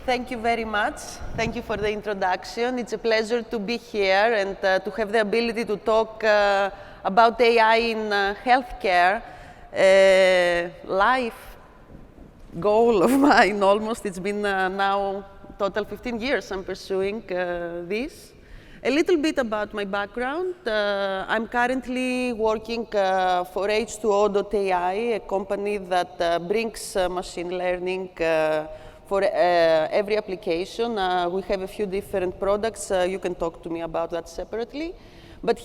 Thank you very much. Thank you for the introduction. It's a pleasure to be here and to have the ability to talk about AI in healthcare. Life goal of mine almost. It's been now total 15 years I'm pursuing this. A little bit about my background. I'm currently working for H2O.ai, a company that brings machine learning for every application. We have a few different products. You can talk to me about that separately. But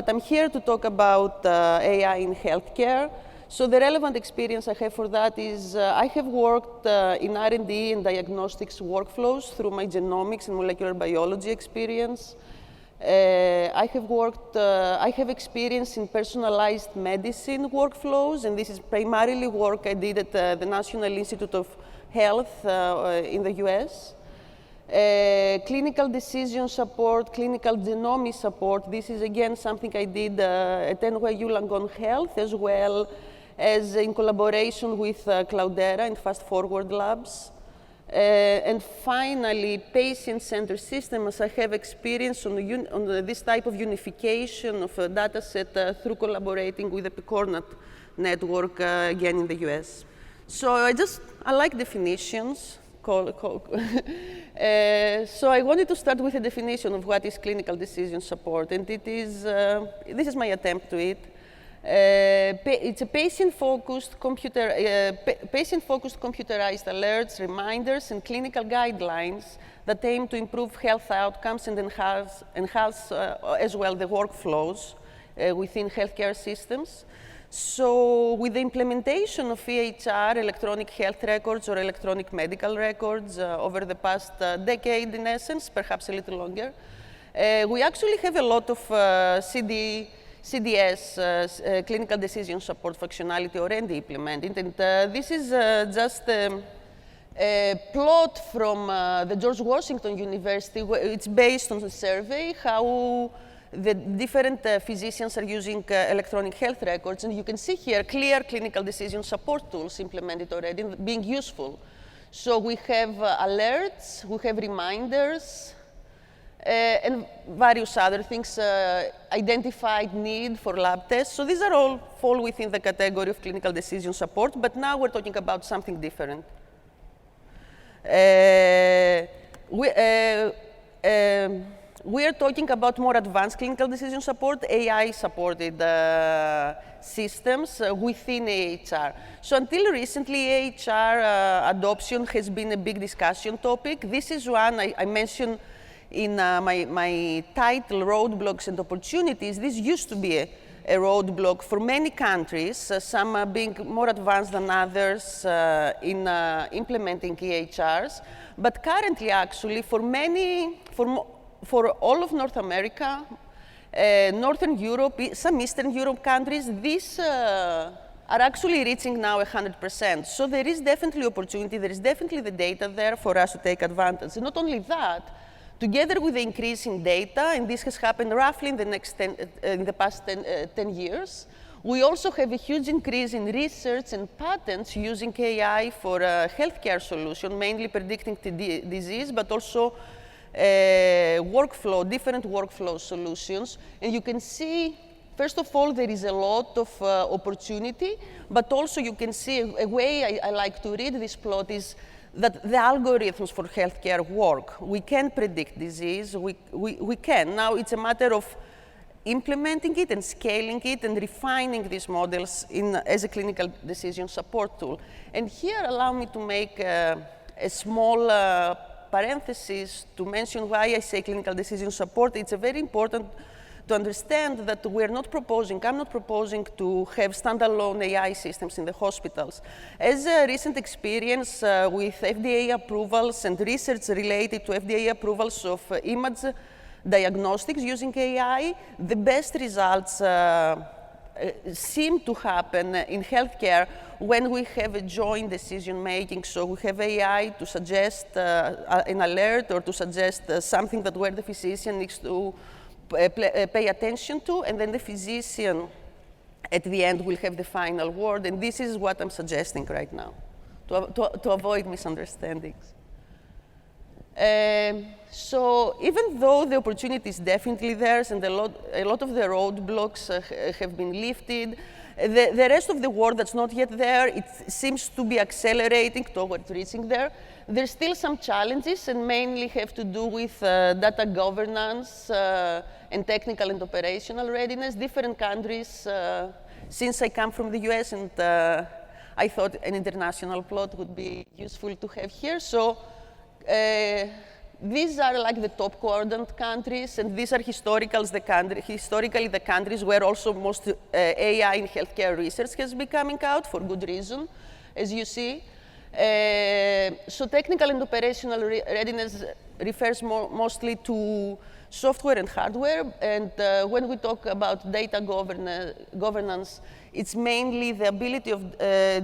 I'm here to talk about AI in healthcare. So the relevant experience I have for that is I have worked in R&D and diagnostics workflows through my genomics and molecular biology experience. I have experience in personalized medicine workflows, and this is primarily work I did at the National Institute of Health in the US. Clinical decision support, clinical genomics support. This is again something I did at NYU Langone Health, as well as in collaboration with Cloudera and Fast Forward Labs. And finally, patient-centered systems. I have experience on this type of unification of a data set through collaborating with the PCORNet network, again in the US. So I like definitions. So I wanted to start with a definition of what is clinical decision support, and this is my attempt to it. It's a patient-focused computerized alerts, reminders, and clinical guidelines that aim to improve health outcomes and enhance as well the workflows within healthcare systems. So with the implementation of EHR, electronic health records or electronic medical records over the past decade, in essence, perhaps a little longer, we actually have a lot of CDS, clinical decision support functionality already implemented. And this is just a plot from the George Washington University. It's based on a survey, how the different physicians are using electronic health records. And you can see here clear clinical decision support tools implemented already, being useful. So we have alerts, we have reminders, and various other things, identified need for lab tests. So these are all fall within the category of clinical decision support, but now we're talking about something different. We are talking about more advanced clinical decision support, AI-supported systems within AHR. So until recently, AHR adoption has been a big discussion topic. This is one I mentioned in my title, Roadblocks and Opportunities. This used to be a roadblock for many countries, some being more advanced than others in implementing EHRs. But currently, actually, for all of North America, Northern Europe, some Eastern Europe countries, these are actually reaching now 100%. So there is definitely opportunity, there is definitely the data there for us to take advantage. And not only that, together with the increase in data, and this has happened roughly in the past 10 years, we also have a huge increase in research and patents using AI for healthcare solutions, mainly predicting disease, but also different workflow solutions. And you can see, first of all, there is a lot of opportunity, but also you can see a way I like to read this plot is that the algorithms for healthcare work. We can predict disease, we can. Now it's a matter of implementing it and scaling it and refining these models as a clinical decision support tool. And here, allow me to make a small parenthesis to mention why I say clinical decision support. It's very important to understand that I'm not proposing to have standalone AI systems in the hospitals. As a recent experience with FDA approvals and research related to FDA approvals of image diagnostics using AI, the best results seem to happen in healthcare when we have a joint decision making. So we have AI to suggest an alert or to suggest something that where the physician needs to pay attention to, and then the physician at the end will have the final word. And this is what I'm suggesting right now to avoid misunderstandings. So even though the opportunity is definitely there and a lot of the roadblocks have been lifted, the rest of the world that's not yet there, it seems to be accelerating towards reaching there. There's still some challenges and mainly have to do with data governance and technical and operational readiness. Different countries, since I come from the US and I thought an international plot would be useful to have here. So these are like the top quadrant countries, and these are historically the countries where also most AI in healthcare research has been coming out for good reason, as you see. So technical and operational readiness refers mostly to software and hardware, and when we talk about data governance, it's mainly the ability of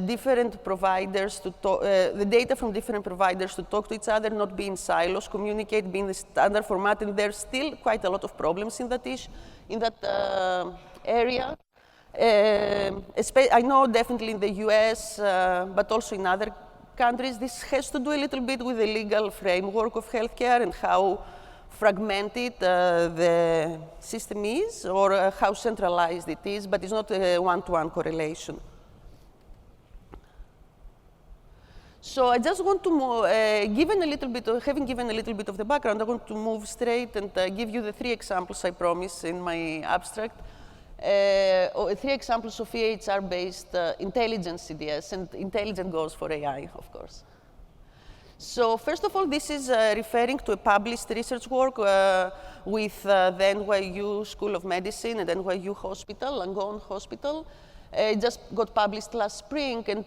different providers to talk, the data from different providers to talk to each other, not be in silos, communicate, be in the standard format, and there's still quite a lot of problems in that area. I know definitely in the US, but also in other countries, this has to do a little bit with the legal framework of healthcare and how fragmented the system is, or how centralized it is, but it's not a one-to-one correlation. So I just want to move, having given a little bit of the background, I want to move straight and give you the 3 examples I promised in my abstract. 3 examples of EHR-based intelligence CDS, and intelligent goes for AI, of course. So first of all, this is referring to a published research work with the NYU School of Medicine and NYU Hospital, Langone Hospital. It just got published last spring, and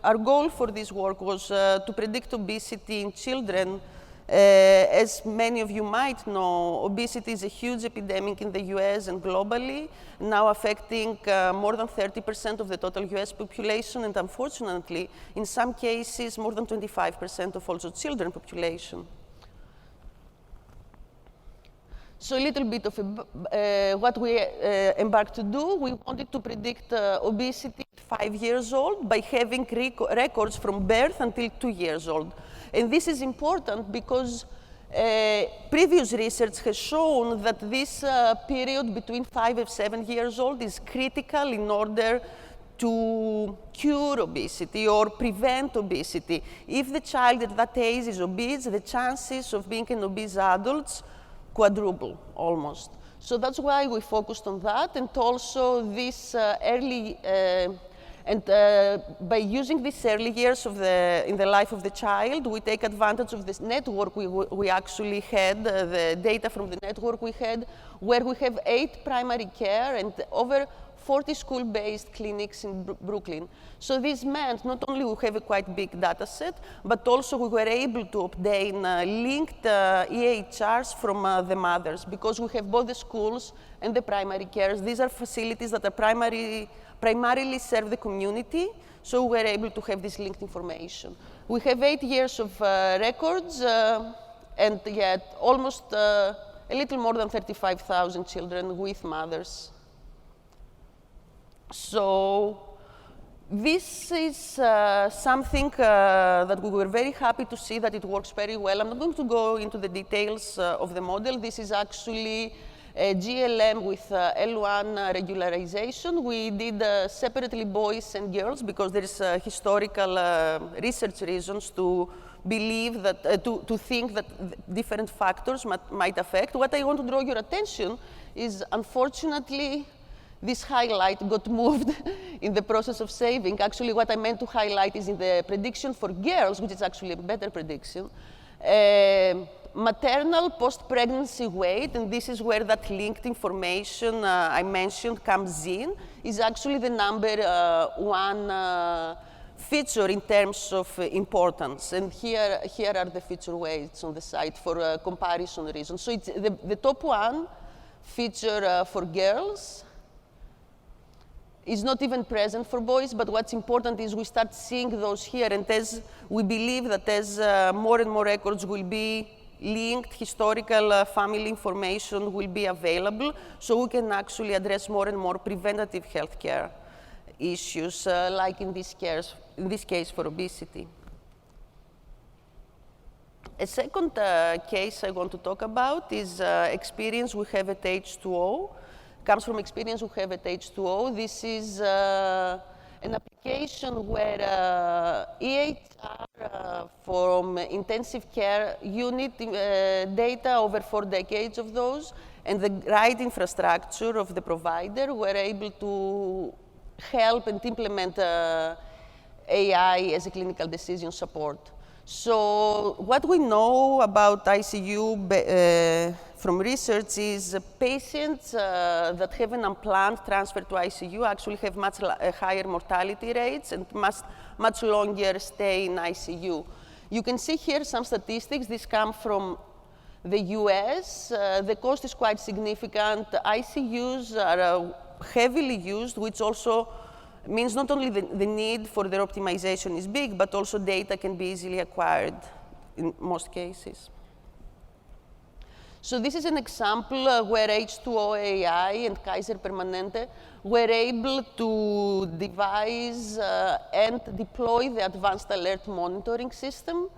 our goal for this work was to predict obesity in children. As many of you might know, obesity is a huge epidemic in the US and globally, now affecting more than 30% of the total US population, and unfortunately, in some cases, more than 25% of also children population. So a little bit of what we embarked to do, we wanted to predict obesity at 5 years old by having records from birth until 2 years old. And this is important because previous research has shown that this period between 5 and 7 years old is critical in order to cure obesity or prevent obesity. If the child at that age is obese, the chances of being an obese adult quadruple almost. So that's why we focused on that, and also this by using these early years in the life of the child, we take advantage of this network we actually had, the data from the network we had, where we have 8 primary care and over 40 school-based clinics in Brooklyn. So this meant not only we have a quite big data set, but also we were able to obtain linked EHRs from the mothers, because we have both the schools and the primary cares. These are facilities that are primarily serve the community, so we're able to have this linked information. We have 8 years of records, and yet almost a little more than 35,000 children with mothers. So this is something that we were very happy to see that it works very well. I'm not going to go into the details of the model. This is actually a GLM with L1 regularization. We did separately boys and girls because there is historical research reasons to believe that, to think that different factors might affect. What I want to draw your attention is, unfortunately, this highlight got moved in the process of saving. Actually, what I meant to highlight is in the prediction for girls, which is actually a better prediction, maternal post-pregnancy weight, and this is where that linked information I mentioned comes in, is actually the number 1 feature in terms of importance. And here are the feature weights on the site for comparison reasons. So it's the top 1 feature for girls is not even present for boys, but what's important is we start seeing those here, and as we believe that as more and more records will be linked, historical family information will be available, so we can actually address more and more preventative healthcare issues, like in this case for obesity. A second case I want to talk about is experience we have at H2O. Comes from experience we have at H2O. This is an application where EHR from intensive care unit data over 4 decades of those, and the right infrastructure of the provider were able to help and implement AI as a clinical decision support. So what we know about ICU from research is patients that have an unplanned transfer to ICU actually have much higher mortality rates and much longer stay in ICU. You can see here some statistics. These come from the US. The cost is quite significant. ICUs are heavily used, which also means not only the need for their optimization is big, but also data can be easily acquired in most cases. So this is an example where H2O AI and Kaiser Permanente were able to devise and deploy the advanced alert monitoring system.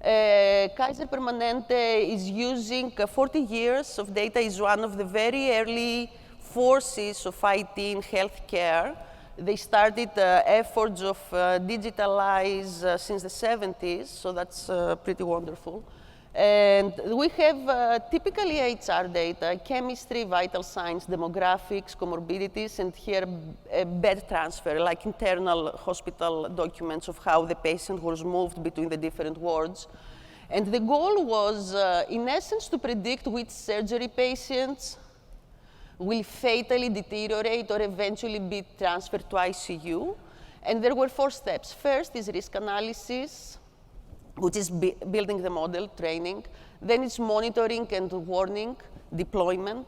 Kaiser Permanente is using 40 years of data, is one of the very early forces of IT in healthcare. They started efforts of digitalize since the 70s, so that's pretty wonderful. And we have typically HR data, chemistry, vital signs, demographics, comorbidities, and here bed transfer, like internal hospital documents of how the patient was moved between the different wards. And the goal was, in essence, to predict which surgery patients will fatally deteriorate or eventually be transferred to ICU. And there were 4 steps. First is risk analysis, which is building the model, training. Then it's monitoring and warning, deployment.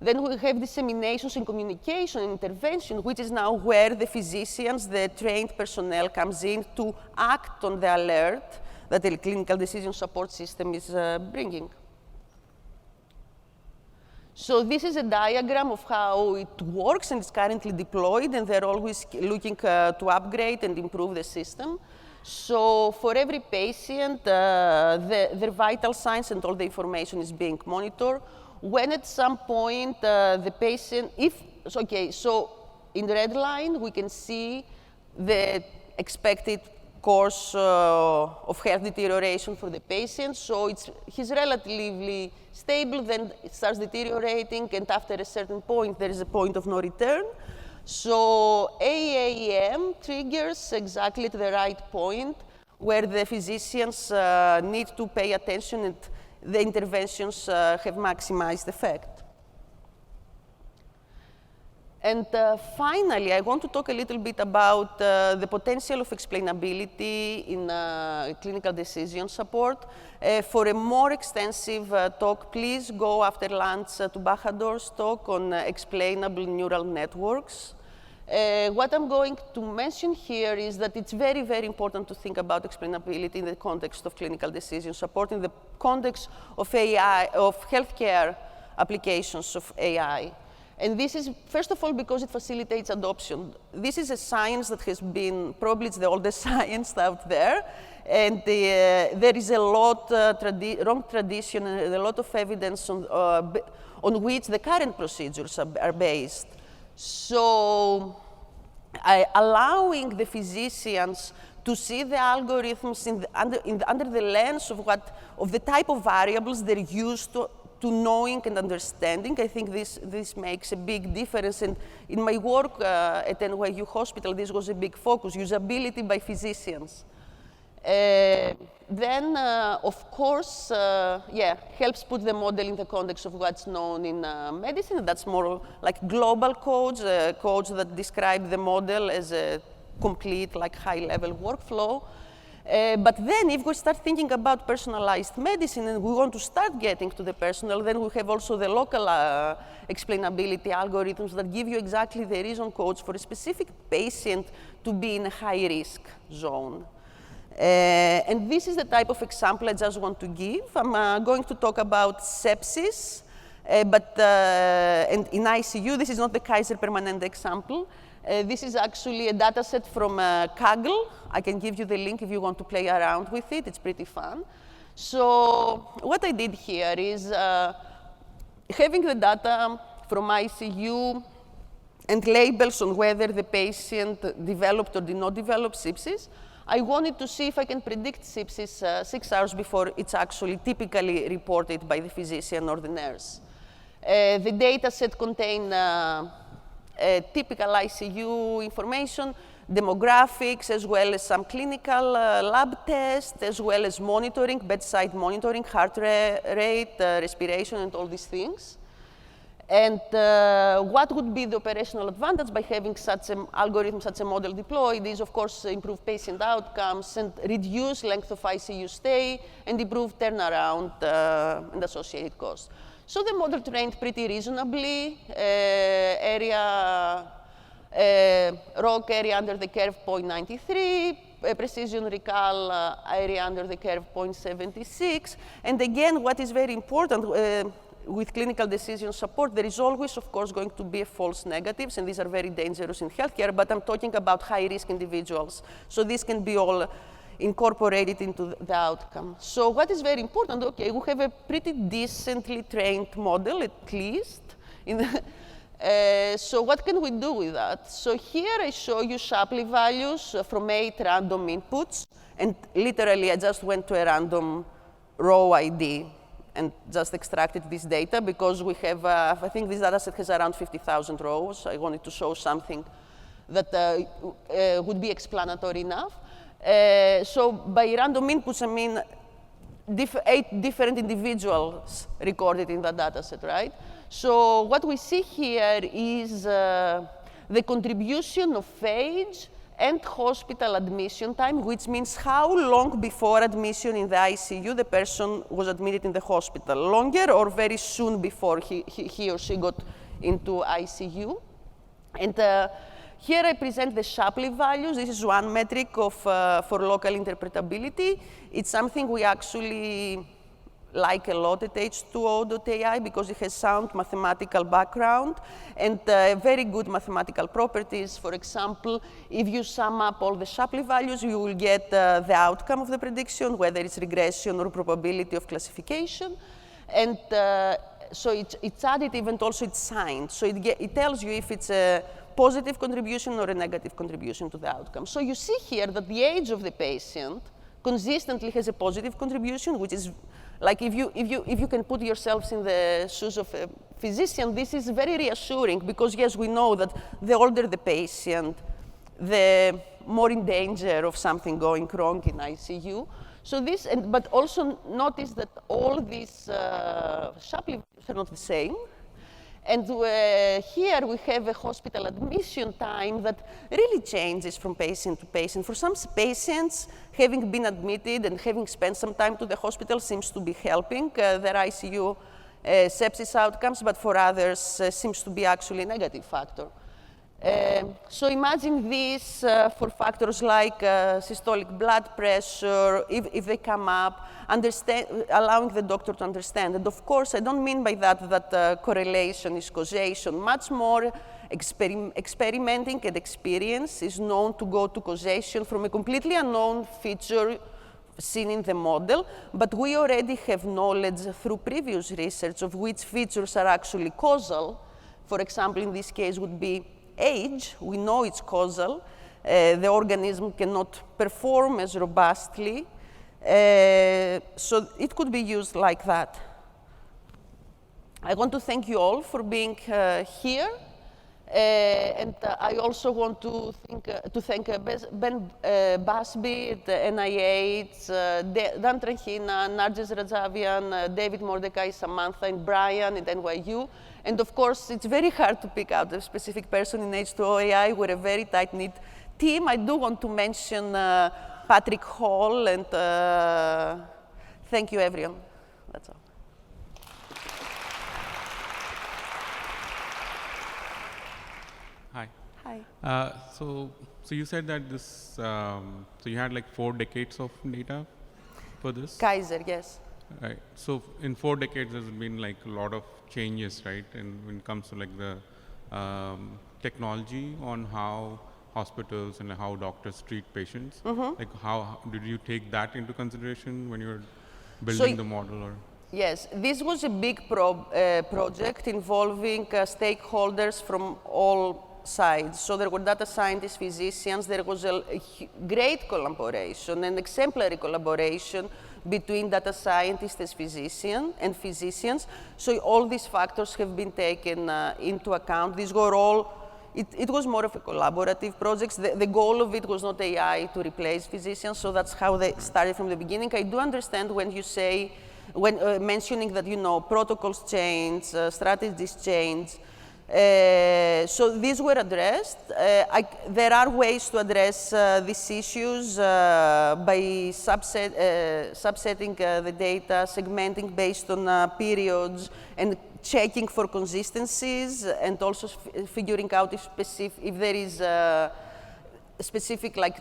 Then we have disseminations and communication and intervention, which is now where the physicians, the trained personnel comes in to act on the alert that the clinical decision support system is bringing. So this is a diagram of how it works, and it's currently deployed, and they're always looking to upgrade and improve the system. So for every patient, their vital signs and all the information is being monitored. When at some point the patient, so in the red line, we can see the expected course of health deterioration for the patient. So he's relatively stable, then it starts deteriorating, and after a certain point, there is a point of no return. So AAM triggers exactly at the right point where the physicians need to pay attention and the interventions have maximized effect. And finally, I want to talk a little bit about the potential of explainability in clinical decision support. For a more extensive talk, please go after lunch to Bahador's talk on explainable neural networks. What I'm going to mention here is that it's very, very important to think about explainability in the context of clinical decision support, in the context of AI, of healthcare applications of AI. And this is, first of all, because it facilitates adoption. This is a science that has been, probably it's the oldest science out there. And there is a lot wrong tradition and a lot of evidence on which the current procedures are based. So allowing the physicians to see the algorithms under the lens of the type of variables they're used to knowing and understanding, I think this makes a big difference. And in my work at NYU Hospital, this was a big focus, usability by physicians. Then, of course, helps put the model in the context of what's known in medicine. That's more like global codes, codes that describe the model as a complete, like high-level workflow. But then if we start thinking about personalized medicine and we want to start getting to the personal, then we have also the local explainability algorithms that give you exactly the reason codes for a specific patient to be in a high-risk zone. And this is the type of example I just want to give. I'm going to talk about sepsis, and in ICU, this is not the Kaiser Permanente example. This is actually a data set from Kaggle. I can give you the link if you want to play around with it. It's pretty fun. So what I did here is having the data from ICU and labels on whether the patient developed or did not develop sepsis, I wanted to see if I can predict sepsis 6 hours before it's actually typically reported by the physician or the nurse. The data set contain typical ICU information, demographics, as well as some clinical lab tests, as well as monitoring, bedside monitoring, heart rate, respiration, and all these things. And what would be the operational advantage by having such an algorithm, such a model deployed is, of course, improve patient outcomes and reduce length of ICU stay and improve turnaround and associated costs. So the model trained pretty reasonably, ROC area under the curve 0.93, precision recall area under the curve 0.76. And again, what is very important with clinical decision support, there is always, of course, going to be false negatives, and these are very dangerous in healthcare, but I'm talking about high-risk individuals. So this can be all incorporated into the outcome. So what is very important, okay, we have a pretty decently trained model, at least. So what can we do with that? So here I show you Shapley values from 8 random inputs, and literally I just went to a random row ID and just extracted this data because we have, I think this data set has around 50,000 rows. I wanted to show something that would be explanatory enough. So by random inputs, I mean 8 different individuals recorded in that data set, right? So what we see here is the contribution of age and hospital admission time, which means how long before admission in the ICU the person was admitted in the hospital, longer or very soon before he or she got into ICU. And here I present the Shapley values. This is one metric of, for local interpretability. It's something we actually like a lot at H2O.ai because it has sound mathematical background and very good mathematical properties. For example, if you sum up all the Shapley values, you will get the outcome of the prediction, whether it's regression or probability of classification. And so it's additive and also it's signed. So it tells you if it's a positive contribution or a negative contribution to the outcome. So you see here that the age of the patient consistently has a positive contribution, which is like if you can put yourselves in the shoes of a physician, this is very reassuring because yes, we know that the older the patient, the more in danger of something going wrong in ICU. So this, but also notice that all these Shapley values are not the same. And here we have a hospital admission time that really changes from patient to patient. For some patients, having been admitted and having spent some time to the hospital seems to be helping their ICU sepsis outcomes, but for others seems to be actually a negative factor. So imagine this for factors like systolic blood pressure, if they come up, allowing the doctor to understand. And of course, I don't mean by that correlation is causation. Much more experimenting and experience is known to go to causation from a completely unknown feature seen in the model, but we already have knowledge through previous research of which features are actually causal. For example, in this case would be age. We know it's causal. The organism cannot perform as robustly. So it could be used like that. I want to thank you all for being here. And I also want to thank Ben Busby at the NIH, Dan Trahina, Narges Rajavian, David Mordecai, Samantha, and Brian at NYU. And of course, it's very hard to pick out a specific person in H2O.ai. We're a very tight-knit team. I do want to mention Patrick Hall, and thank you, everyone. That's all. Hi. Hi. So you said that this, so you had like 4 decades of data for this? Kaiser, yes. Right. So in 4 decades, there's been like a lot of changes, right? And when it comes to like the technology on how hospitals and how doctors treat patients, like how did you take that into consideration when you were building the model or? Yes, this was a big project involving stakeholders from all sides. So there were data scientists, physicians, there was a great collaboration, an exemplary collaboration between data scientists and physicians. So all these factors have been taken into account. These were all, it was more of a collaborative project. The goal of it was not AI to replace physicians, so that's how they started from the beginning. I do understand when you say, when mentioning that, you know, protocols change, strategies change. So these were addressed. There are ways to address these issues by subsetting the data, segmenting based on periods, and checking for consistencies, and also figuring out if there is a specific, like,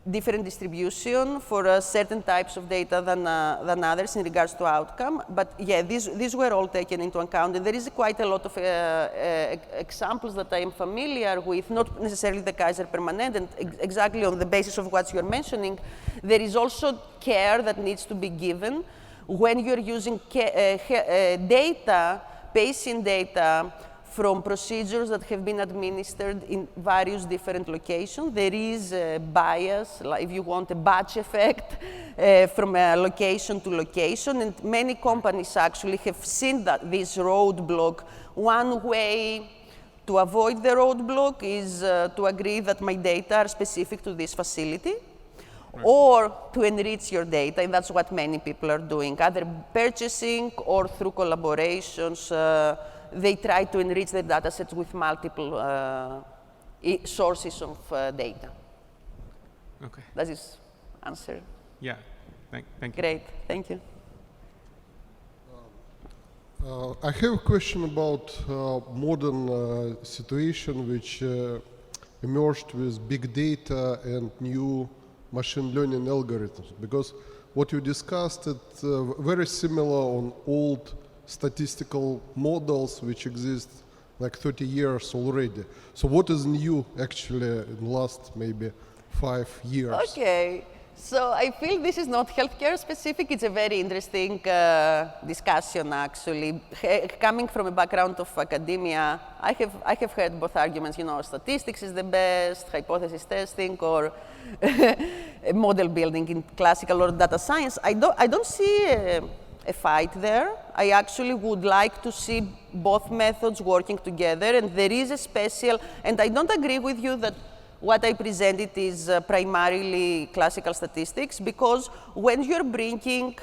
different distribution for certain types of data than others in regards to outcome. But yeah, these were all taken into account. And there is quite a lot of examples that I am familiar with, not necessarily the Kaiser Permanente, and exactly on the basis of what you're mentioning. There is also care that needs to be given when you're using data, patient data, from procedures that have been administered in various different locations. There is a bias, like if you want, a batch effect from location to location, and many companies actually have seen that this roadblock. One way to avoid the roadblock is to agree that my data are specific to this facility, or to enrich your data, and that's what many people are doing, either purchasing or through collaborations. They try to enrich their data sets with multiple sources of data. Okay. Does this answer? Yeah, thank you. Great, thank you. I have a question about modern situation which emerged with big data and new machine learning algorithms, because what you discussed is very similar on old statistical models which exist like 30 years already. So what is new actually in the last maybe 5 years? Okay, so I feel this is not healthcare specific. It's a very interesting discussion actually. Coming from a background of academia, I have heard both arguments, you know, statistics is the best, hypothesis testing, or model building in classical or data science. I don't see a fight there. I actually would like to see both methods working together, and there is a special, and I don't agree with you that what I presented is primarily classical statistics, because when you're bringing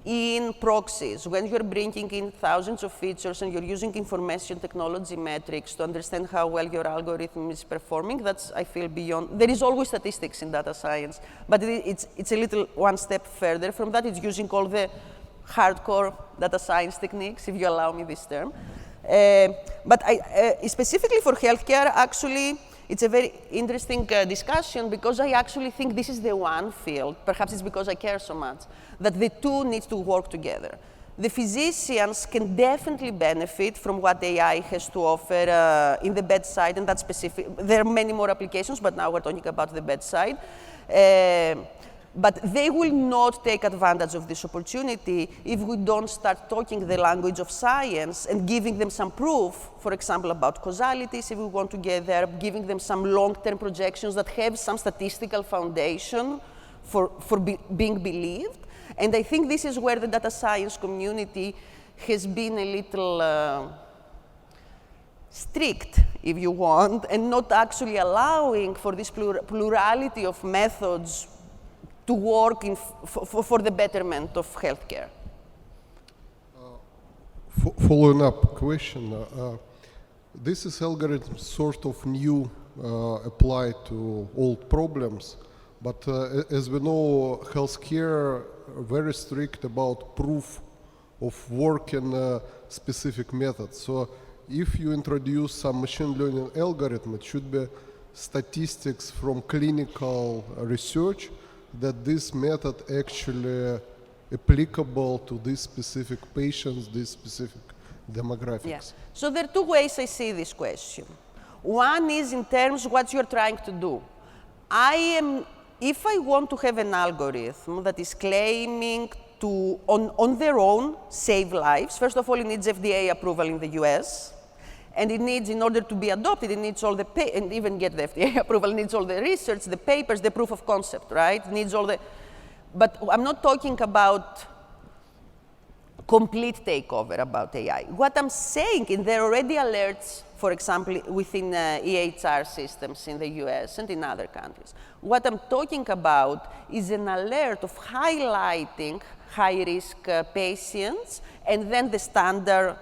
in proxies, when you're bringing in thousands of features and you're using information technology metrics to understand how well your algorithm is performing, that's, I feel, beyond. There is always statistics in data science, but it's a little one step further from that. It's using all the hardcore data science techniques, if you allow me this term. But specifically for healthcare, actually, it's a very interesting discussion, because I actually think this is the one field, perhaps it's because I care so much, that the two need to work together. The physicians can definitely benefit from what AI has to offer in the bedside, and that's specific. There are many more applications, but now we're talking about the bedside. But they will not take advantage of this opportunity if we don't start talking the language of science and giving them some proof, for example, about causalities, if we want to get there, giving them some long-term projections that have some statistical foundation for being believed. And I think this is where the data science community has been a little strict, if you want, and not actually allowing for this plurality of methods to work for the betterment of healthcare. Following up question, this is algorithm sort of new, applied to old problems, but as we know, healthcare very strict about proof of working specific methods. So if you introduce some machine learning algorithm, it should be statistics from clinical research that this method actually applicable to these specific patients, these specific demographics. Yeah. So there are two ways I see this question. One is in terms of what you're trying to do. I am if I want to have an algorithm that is claiming to, on their own, save lives, first of all, it needs FDA approval in the US. And it needs, in order to be adopted, it needs all the, and even get the FDA approval, it needs all the research, the papers, the proof of concept, right? It needs all the, but I'm not talking about complete takeover about AI. What I'm saying, and there are already alerts, for example, within EHR systems in the US and in other countries. What I'm talking about is an alert of highlighting high-risk patients, and then the standard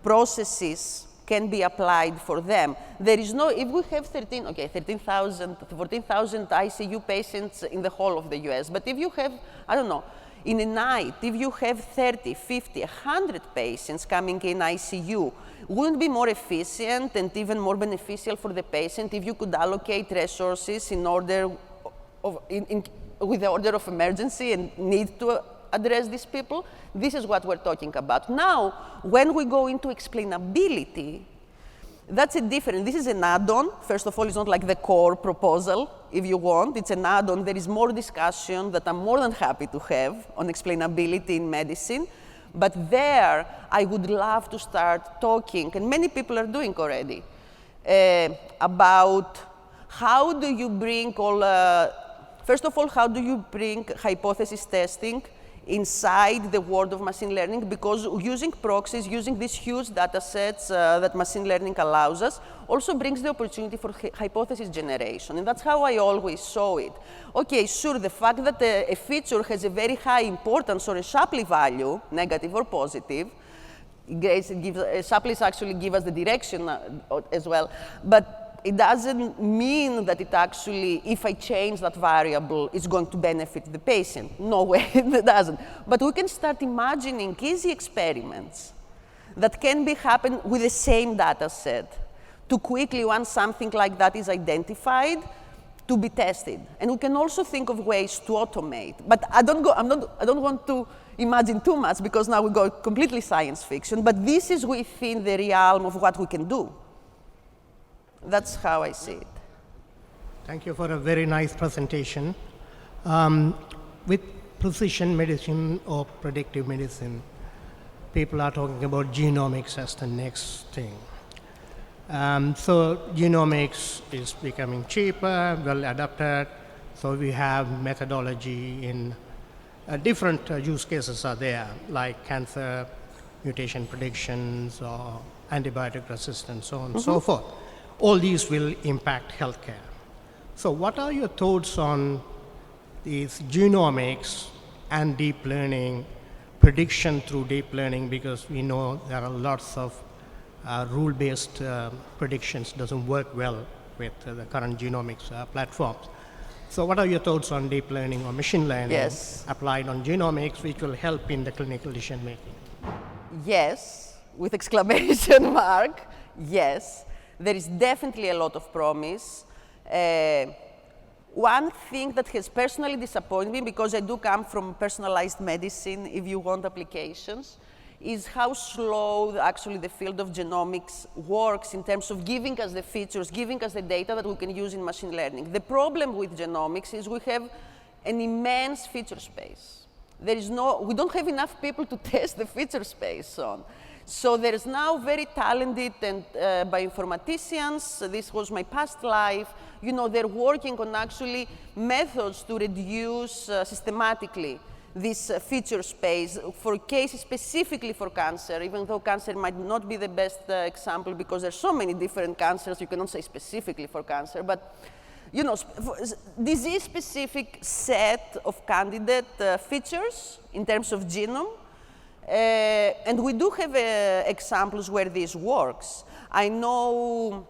processes can be applied for them. There is no, if we have 13,000, 14,000 ICU patients in the whole of the US, but if you have, I don't know, in a night, if you have 30, 50, 100 patients coming in ICU, wouldn't it be more efficient and even more beneficial for the patient if you could allocate resources in order of, with the order of emergency and need to address these people? This is what we're talking about. Now, when we go into explainability, that's a different, this is an add-on. First of all, it's not like the core proposal, if you want. It's an add-on. There is more discussion that I'm more than happy to have on explainability in medicine. But there, I would love to start talking, and many people are doing already, about how do you bring all, first of all, how do you bring hypothesis testing inside the world of machine learning, because using proxies, using these huge data sets that machine learning allows us, also brings the opportunity for hypothesis generation. And that's how I always saw it. Okay, sure, the fact that a feature has a very high importance or a Shapley value, negative or positive, Shapleys actually give us the direction as well, but it doesn't mean that it actually, if I change that variable, it's going to benefit the patient. No way, it doesn't. But we can start imagining easy experiments that can be happen with the same data set to quickly, once something like that is identified, to be tested. And we can also think of ways to automate. But I don't want to imagine too much, because now we go completely science fiction. But this is within the realm of what we can do. That's how I see it. Thank you for a very nice presentation. With precision medicine or predictive medicine, people are talking about genomics as the next thing. So genomics is becoming cheaper, well adapted. So we have methodology in different use cases are there, like cancer mutation predictions or antibiotic resistance, so on and so forth. All these will impact healthcare. So what are your thoughts on these genomics and deep learning, prediction through deep learning, because we know there are lots of rule-based predictions doesn't work well with the current genomics platforms. So what are your thoughts on deep learning or machine learning applied on genomics, which will help in the clinical decision making? Yes, with exclamation mark, yes. There is definitely a lot of promise. One thing that has personally disappointed me, because I do come from personalized medicine, if you want applications, is how slow actually the field of genomics works in terms of giving us the features, giving us the data that we can use in machine learning. The problem with genomics is we have an immense feature space. We don't have enough people to test the feature space on. So there is now very talented and bioinformaticians. This was my past life. You know, they're working on actually methods to reduce systematically this feature space for cases specifically for cancer, even though cancer might not be the best example, because there's so many different cancers, you cannot say specifically for cancer, but you know, disease-specific set of candidate features in terms of genome. And we do have examples where this works. I know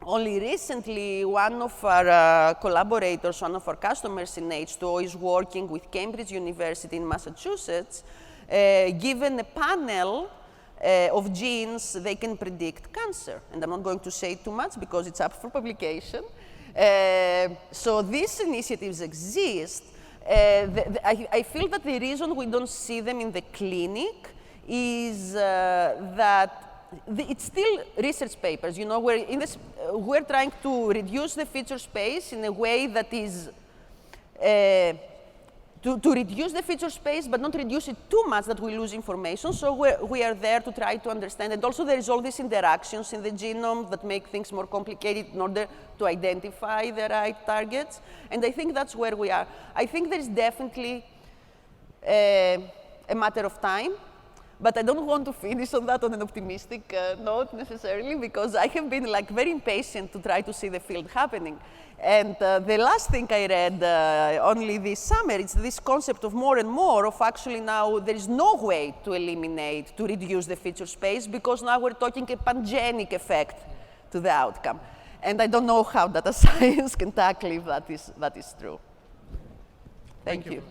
only recently one of our collaborators, one of our customers in H2O is working with Cambridge University in Massachusetts. Given a panel of genes, they can predict cancer. And I'm not going to say too much because it's up for publication. So these initiatives exist. I feel that the reason we don't see them in the clinic is that it's still research papers. You know, we're trying to reduce the feature space in a way that is to reduce the feature space, but not reduce it too much that we lose information. So we are there to try to understand. And also there is all these interactions in the genome that make things more complicated in order to identify the right targets. And I think that's where we are. I think there is definitely a matter of time. But I don't want to finish on that on an optimistic note necessarily, because I have been like very impatient to try to see the field happening. And the last thing I read only this summer, it's this concept of more and more of actually now there is no way to eliminate, to reduce the feature space, because now we're talking a pangenic effect to the outcome. And I don't know how data science can tackle if that is true. Thank you.